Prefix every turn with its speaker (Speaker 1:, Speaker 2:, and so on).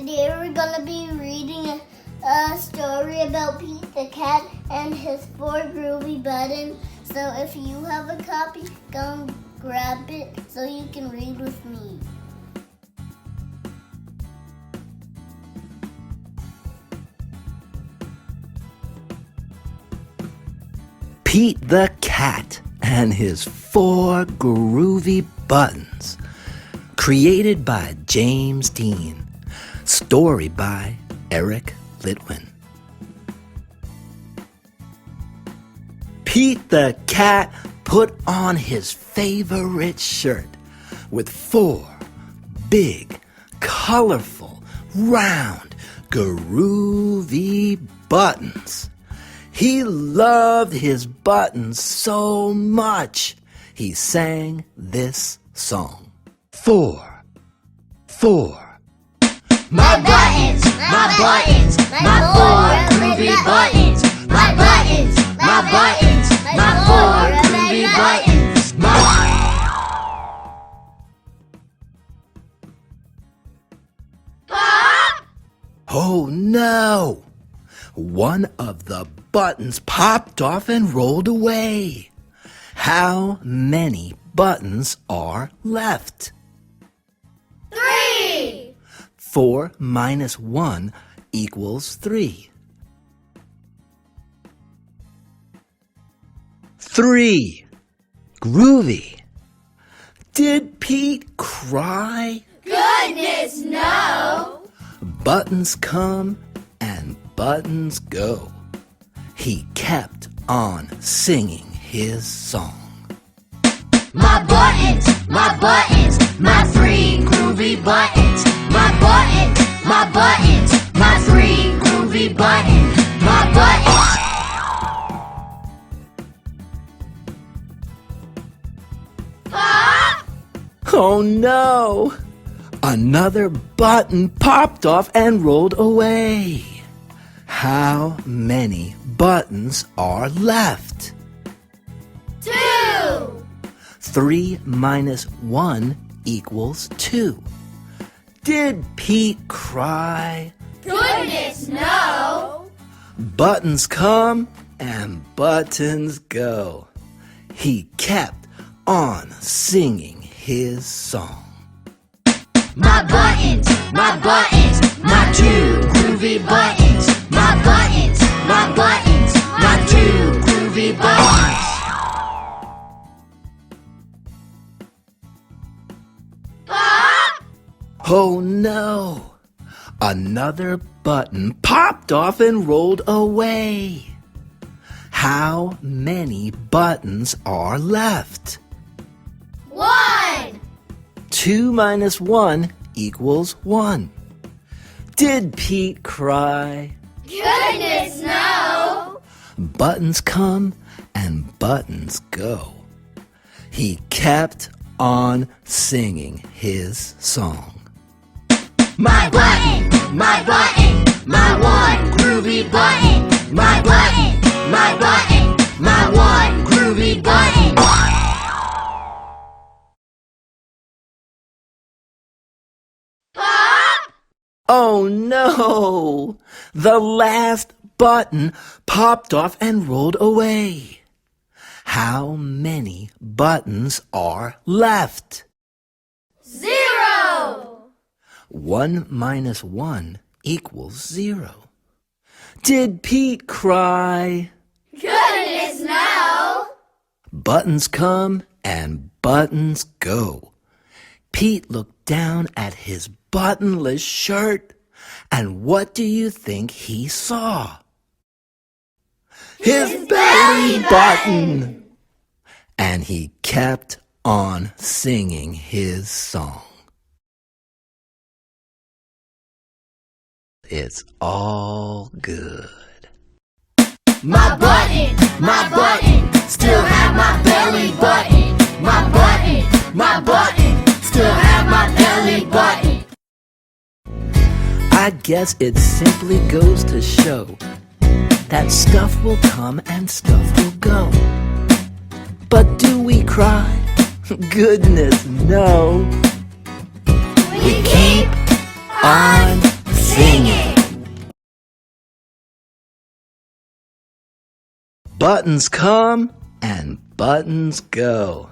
Speaker 1: Today we're gonna be reading a story about Pete the cat and his 4 groovy buttons. So if you have a copy, go grab it so you can read with me.
Speaker 2: Pete the cat and his 4 groovy buttons. Created by James Dean. Story by Eric Litwin. Pete the cat put on his favorite shirt with 4 big, colorful, round, groovy buttons. He loved his buttons so much, he sang this song. 4, 4.
Speaker 3: My buttons, my 4 groovy buttons. My buttons, my 4 groovy buttons. Pop!
Speaker 2: Oh no! One of the buttons popped off and rolled away. How many buttons are left?
Speaker 3: 3!
Speaker 2: 4 minus 1 equals 3. 3. Groovy. Did Pete cry?
Speaker 3: Goodness, no!
Speaker 2: Buttons come and buttons go. He kept on singing his song.
Speaker 3: My buttons, my 3 groovy buttons. My buttons, my 3 groovy buttons. My buttons. Pop!
Speaker 2: Oh no! Another button popped off and rolled away. How many buttons are left?
Speaker 3: 2!
Speaker 2: 3 minus 1 equals 2. Did Pete cry?
Speaker 3: Goodness, no!
Speaker 2: Buttons come and buttons go. He kept on singing his song.
Speaker 3: My buttons, my 2 groovy buttons. My buttons, my 2 groovy buttons. Pop!
Speaker 2: Oh no! Another button popped off and rolled away. How many buttons are left?
Speaker 3: 1!
Speaker 2: 2 minus 1 equals 1. Did Pete cry?
Speaker 3: Goodness, no!
Speaker 2: Buttons come and buttons go. He kept on singing his song.
Speaker 3: My button, my 1 groovy button. My button, my 1 groovy button. Pop!
Speaker 2: Oh no! The last button popped off and rolled away. How many buttons are left?
Speaker 3: 0!
Speaker 2: 1 minus 1 equals 0. Did Pete cry?
Speaker 3: Goodness, no!
Speaker 2: Buttons come and buttons go. Pete looked down at his buttonless shirt, and what do you think he saw? His belly button! And he kept on singing his song. It's all good.
Speaker 3: My button, still have my belly button. My button, still have my belly button.
Speaker 2: I guess it simply goes to show that stuff will come and stuff will go. But do we cry? Goodness, no.
Speaker 3: We keep
Speaker 2: on Buttons come and buttons go.